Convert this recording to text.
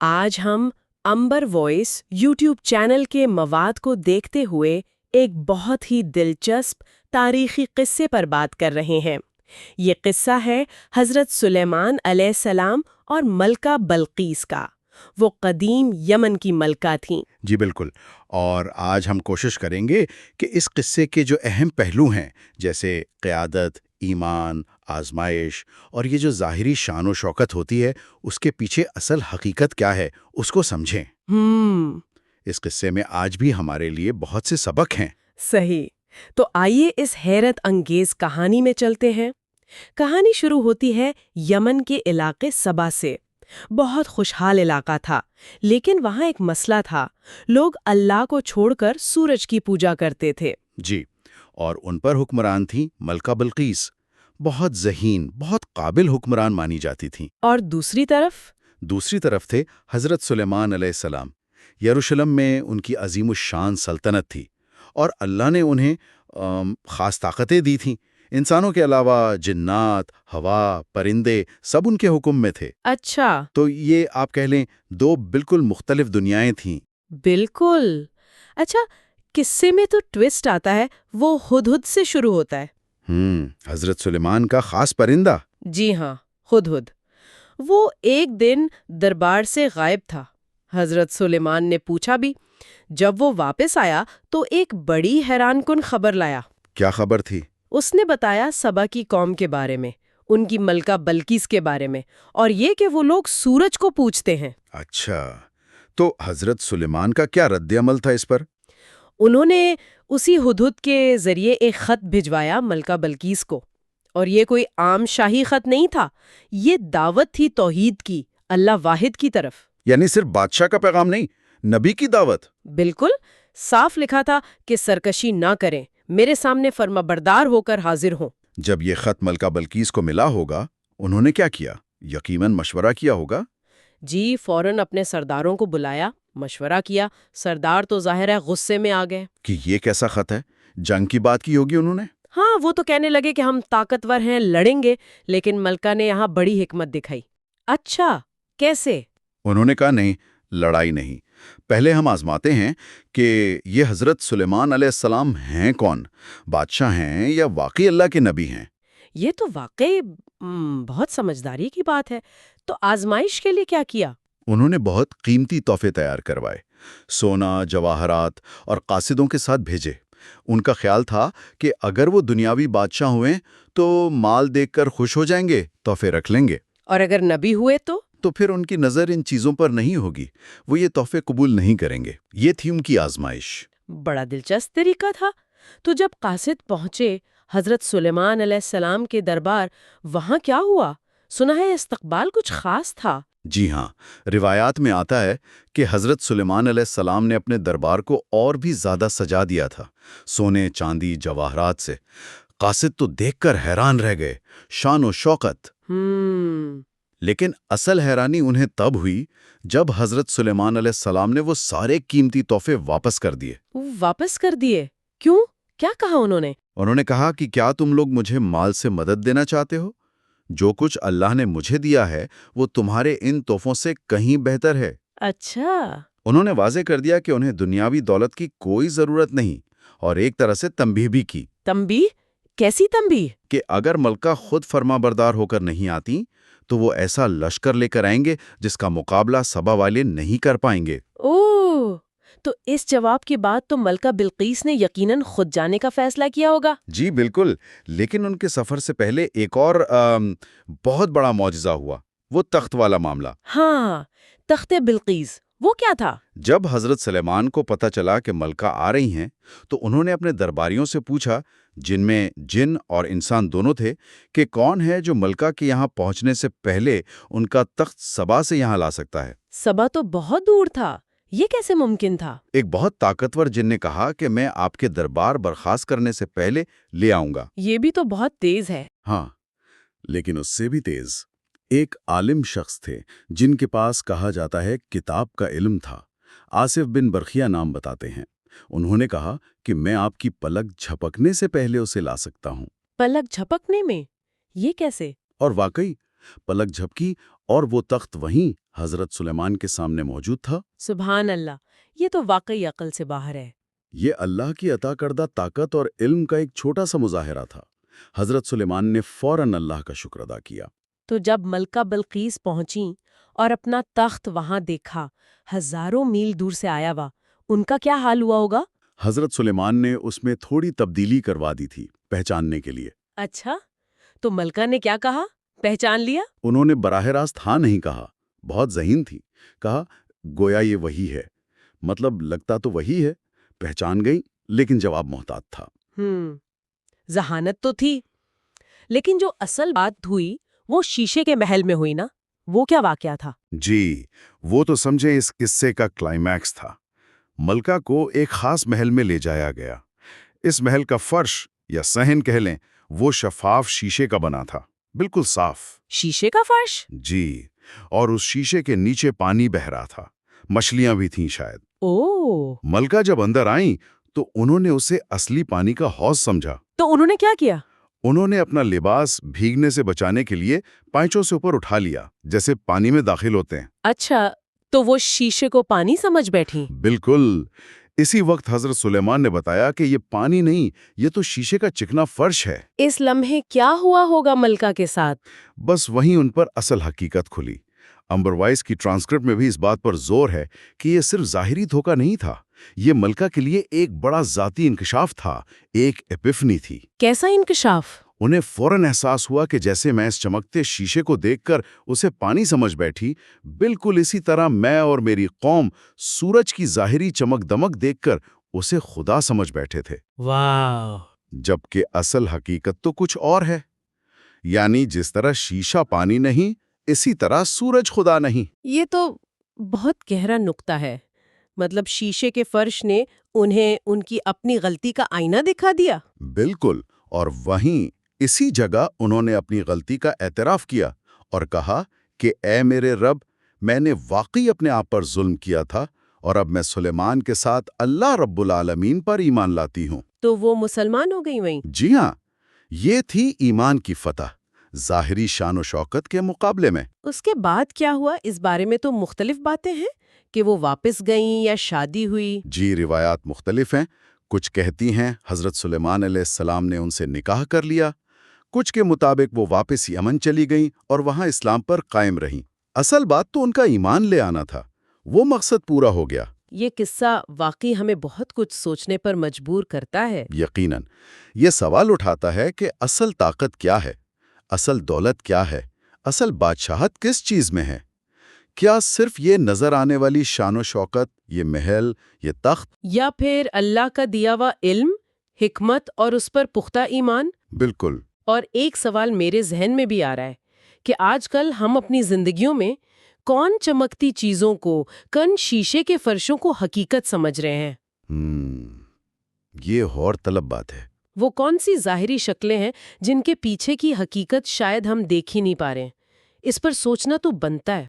آج ہم امبر voice YouTube channel کے مواد کو دیکھتے ہوئے ایک بہت ہی دلچسپ تاریخی قصے پر بات کر رہے ہیں۔ یہ قصہ ہے حضرت سلیمان علیہ السلام اور ملکہ بلقیس کا۔ وہ قدیم یمن کی ملکہ تھیں۔ جی بالکل، اور آج ہم کوشش کریں گے کہ اس قصے کے جو اہم پہلو ہیں جیسے قیادت، ایمان، آزمائش اور یہ جو ظاہری شان و شوکت ہوتی ہے اس کے پیچھے اصل حقیقت کیا ہے اس کو سمجھیں۔ اس قصے میں آج بھی ہمارے لیے بہت سے سبق ہیں۔ صحیح، تو آئیے اس حیرت انگیز کہانی میں چلتے ہیں۔ کہانی شروع ہوتی ہے یمن کے علاقے سبا سے۔ بہت خوشحال علاقہ تھا، لیکن وہاں ایک مسئلہ تھا۔ لوگ اللہ کو چھوڑ کر سورج کی پوجا کرتے تھے۔ جی، اور ان پر حکمران تھیں ملکہ بلقیس، بہت ذہین، بہت قابل حکمران مانی جاتی تھیں۔ اور دوسری طرف تھے حضرت سلیمان علیہ السلام۔ یروشلم میں ان کی عظیم الشان سلطنت تھی، اور اللہ نے انہیں خاص طاقتیں دی تھیں۔ انسانوں کے علاوہ جنات، ہوا، پرندے سب ان کے حکم میں تھے۔ اچھا، تو یہ آپ کہہ لیں دو بالکل مختلف دنیایں تھیں۔ بالکل۔ اچھا، قصے میں تو ٹویسٹ آتا ہے، وہ ہدہد سے شروع ہوتا ہے۔ حضرت سلیمان کا خاص پرندہ۔ جی ہاں، ہدہد۔ وہ ایک دن دربار سے غائب تھا۔ حضرت سلیمان نے پوچھا بھی۔ جب وہ واپس آیا تو ایک بڑی حیران کن خبر لایا۔ کیا خبر تھی؟ اس نے بتایا سبا کی قوم کے بارے میں، ان کی ملکہ بلقیس کے بارے میں، اور یہ کہ وہ لوگ سورج کو پوجتے ہیں۔ اچھا، تو حضرت سلیمان کا کیا رد عمل تھا اس پر؟ انہوں نے اسی ہدہد کے ذریعے ایک خط بھجوایا ملکہ بلقیس کو، اور یہ کوئی عام شاہی خط نہیں تھا، یہ دعوت تھی توحید کی، اللہ واحد کی طرف۔ یعنی صرف بادشاہ کا پیغام نہیں، نبی کی دعوت۔ بالکل، صاف لکھا تھا کہ سرکشی نہ کریں، میرے سامنے فرما بردار ہو کر حاضر ہوں۔ جب یہ خط ملکہ بلقیس کو ملا ہوگا، انہوں نے کیا کیا؟ یقیناً مشورہ کیا ہوگا۔ جی، فوراً اپنے سرداروں کو بلایا، مشورہ کیا۔ سردار تو ظاہر ہے غصے میں آ گئے کہ یہ کیسا خط ہے؟ جنگ کی بات کی ہوگی انہوں نے۔ ہاں، وہ تو کہنے لگے کہ ہم طاقتور ہیں، لڑیں گے، لیکن ملکہ نے یہاں بڑی حکمت دکھائی۔ اچھا، کیسے؟ انہوں نے کہا نہیں، لڑائی نہیں، پہلے ہم آزماتے ہیں کہ یہ حضرت سلیمان علیہ السلام ہیں کون، بادشاہ ہیں یا واقعی اللہ کے نبی ہیں؟ یہ تو واقعی بہت سمجھداری کی بات ہے۔ تو آزمائش کے لیے کیا کیا؟ انہوں نے بہت قیمتی تحفے تیار کروائے، سونا، جواہرات اور قاصدوں کے ساتھ بھیجے۔ ان کا خیال تھا کہ اگر وہ دنیاوی بادشاہ ہوئے تو مال دیکھ کر خوش ہو جائیں گے، تحفے رکھ لیں گے، اور اگر نبی ہوئے تو پھر ان کی نظر ان چیزوں پر نہیں ہوگی، وہ یہ تحفے قبول نہیں کریں گے۔ یہ تھی ان کی آزمائش۔ بڑا دلچسپ طریقہ تھا۔ تو جب قاصد پہنچے حضرت سلیمان علیہ السلام کے دربار، وہاں کیا ہوا؟ سنا ہے استقبال کچھ خاص تھا۔ جی ہاں، روایات میں آتا ہے کہ حضرت سلیمان علیہ السلام نے اپنے دربار کو اور بھی زیادہ سجا دیا تھا، سونے، چاندی، جواہرات سے۔ قاصد تو دیکھ کر حیران رہ گئے، شان و شوکت۔ لیکن اصل حیرانی انہیں تب ہوئی جب حضرت سلیمان علیہ السلام نے وہ سارے قیمتی تحفے واپس کر دیے۔ واپس کر دیے؟ کیوں؟ کیا کہا انہوں نے؟ انہوں نے کہا کہ کیا تم لوگ مجھے مال سے مدد دینا چاہتے ہو؟ جو کچھ اللہ نے مجھے دیا ہے وہ تمہارے ان تحفوں سے کہیں بہتر ہے۔ اچھا۔ انہوں نے واضح کر دیا کہ انہیں دنیاوی دولت کی کوئی ضرورت نہیں، اور ایک طرح سے تنبیہ بھی کی۔ تنبیہ؟ کیسی تنبیہ؟ کہ اگر ملکہ خود فرما بردار ہو کر نہیں آتی تو وہ ایسا لشکر لے کر آئیں گے جس کا مقابلہ سبا والے نہیں کر پائیں گے۔ اوہ، تو اس جواب کے بعد تو ملکہ بلقیس نے یقیناً خود جانے کا فیصلہ کیا ہوگا۔ جی بالکل، لیکن ان کے سفر سے پہلے ایک اور بہت بڑا معجزہ ہوا، وہ تخت والا معاملہ۔ ہاں، تخت بلقیس، وہ کیا تھا؟ جب حضرت سلیمان کو پتہ چلا کہ ملکہ آ رہی ہیں تو انہوں نے اپنے درباریوں سے پوچھا، جن میں جن اور انسان دونوں تھے، کہ کون ہے جو ملکہ کے یہاں پہنچنے سے پہلے ان کا تخت سبا سے یہاں لا سکتا ہے۔ سبا تو بہت دور تھا، یہ کیسے ممکن تھا؟ ایک بہت طاقتور جن نے کہا کہ میں آپ کے دربار برخاست کرنے سے پہلے لے آؤں گا۔ یہ بھی تو بہت تیز ہے۔ ہاں، لیکن اس سے بھی تیز ایک عالم شخص تھے جن کے پاس کہا جاتا ہے کتاب کا علم تھا۔ آصف بن برخیہ نام بتاتے ہیں۔ انہوں نے کہا کہ میں آپ کی پلک جھپکنے سے پہلے اسے لا سکتا ہوں۔ پلک جھپکنے میں؟ یہ کیسے؟ اور واقعی پلک جھپکی اور وہ تخت وہیں حضرت سلیمان کے سامنے موجود تھا۔ سبحان اللہ، یہ تو واقعی عقل سے باہر ہے۔ یہ اللہ کی عطا کردہ طاقت اور علم کا ایک چھوٹا سا مظاہرہ تھا۔ حضرت سلیمان نے فوراً اللہ کا شکر ادا کیا۔ تو جب ملکہ بلقیس پہنچیں اور اپنا تخت وہاں دیکھا، ہزاروں میل دور سے آیا ہوا، ان کا کیا حال ہوا ہوگا؟ حضرت سلیمان نے اس میں تھوڑی تبدیلی کروا دی تھی پہچاننے کے لیے۔ اچھا، تو ملکہ نے کیا کہا؟ پہچان لیا؟ انہوں نے براہ راست ہاں نہیں کہا، بہت ذہین تھی۔ کہا گویا یہ وہی ہے، مطلب لگتا تو وہی ہے۔ پہچان گئی لیکن جواب محتاط تھا۔ ذہانت تو تھی، لیکن جو اصل بات ہوئی وہ شیشے کے محل میں ہوئی نا، وہ کیا واقعہ تھا؟ جی، وہ تو سمجھے اس قصے کا کلائمیکس تھا۔ ملکہ کو ایک خاص محل میں لے جایا گیا۔ اس محل کا فرش یا صحن کہہ لیں، وہ شفاف شیشے کا بنا تھا، بالکل صاف۔ شیشے کا فرش؟ جی، اور اس شیشے کے نیچے پانی بہہ رہا تھا، مچھلیاں بھی تھیں شاید۔ اوہ! ملکہ جب اندر آئیں تو انہوں نے اسے اصلی پانی کا حوض سمجھا۔ تو انہوں نے کیا کیا؟ انہوں نے اپنا لباس بھیگنے سے بچانے کے لیے پائچوں سے اوپر اٹھا لیا، جیسے پانی میں داخل ہوتے ہیں۔ اچھا، تو وہ شیشے کو پانی سمجھ بیٹھی؟ بالکل۔ اسی وقت حضرت سلیمان نے بتایا کہ یہ پانی نہیں، یہ تو شیشے کا چکنا فرش ہے۔ اس لمحے کیا ہوا ہوگا ملکہ کے ساتھ؟ بس وہیں ان پر اصل حقیقت کھلی۔ امبر وائس کی ٹرانسکرپٹ میں بھی اس بات پر زور ہے کہ یہ صرف ظاہری دھوکہ نہیں تھا، یہ ملکہ کے لیے ایک بڑا ذاتی انکشاف تھا، ایک ایپیفنی تھی۔ کیسا انکشاف؟ انہیں فوراً احساس ہوا کہ جیسے میں اس چمکتے شیشے کو دیکھ کر اسے پانی سمجھ بیٹھی، بالکل اسی طرح میں اور میری قوم سورج کی ظاہری چمک دمک دیکھ کر اسے خدا سمجھ بیٹھے تھے۔ واو! جبکہ اصل حقیقت تو کچھ اور ہے، یعنی جس طرح شیشہ پانی نہیں، اسی طرح سورج خدا نہیں۔ یہ تو بہت گہرا نقطہ ہے، مطلب شیشے کے فرش نے انہیں ان کی اپنی غلطی کا آئینہ دکھا دیا۔ بالکل، اور وہیں اسی جگہ انہوں نے اپنی غلطی کا اعتراف کیا اور کہا کہ اے میرے رب، میں نے واقعی اپنے آپ پر ظلم کیا تھا، اور اب میں سلیمان کے ساتھ اللہ رب العالمین پر ایمان لاتی ہوں۔ تو وہ مسلمان ہو گئی وہیں؟ جی ہاں، یہ تھی ایمان کی فتح، ظاہری شان و شوکت کے مقابلے میں۔ اس کے بعد کیا ہوا؟ اس بارے میں تو مختلف باتیں ہیں کہ وہ واپس گئیں یا شادی ہوئی۔ جی، روایات مختلف ہیں۔ کچھ کہتی ہیں حضرت سلیمان علیہ السلام نے ان سے نکاح کر لیا، کچھ کے مطابق وہ واپس یمن چلی گئیں اور وہاں اسلام پر قائم رہیں۔ اصل بات تو ان کا ایمان لے آنا تھا، وہ مقصد پورا ہو گیا۔ یہ قصہ واقعی ہمیں بہت کچھ سوچنے پر مجبور کرتا ہے۔ یقیناً یہ سوال اٹھاتا ہے کہ اصل طاقت کیا ہے، اصل دولت کیا ہے، اصل بادشاہت کس چیز میں ہے؟ کیا صرف یہ نظر آنے والی شان و شوکت، یہ محل، یہ تخت، یا پھر اللہ کا دیا ہوا علم، حکمت اور اس پر پختہ ایمان؟ بالکل۔ اور ایک سوال میرے ذہن میں بھی آ رہا ہے کہ آج کل ہم اپنی زندگیوں میں کون چمکتی چیزوں کو، کن شیشے کے فرشوں کو حقیقت سمجھ رہے ہیں؟ یہ غور طلب بات ہے۔ وہ کون سی ظاہری شکلیں ہیں جن کے پیچھے کی حقیقت شاید ہم دیکھ ہی نہیں پا رہے ہیں؟ اس پر سوچنا تو بنتا ہے۔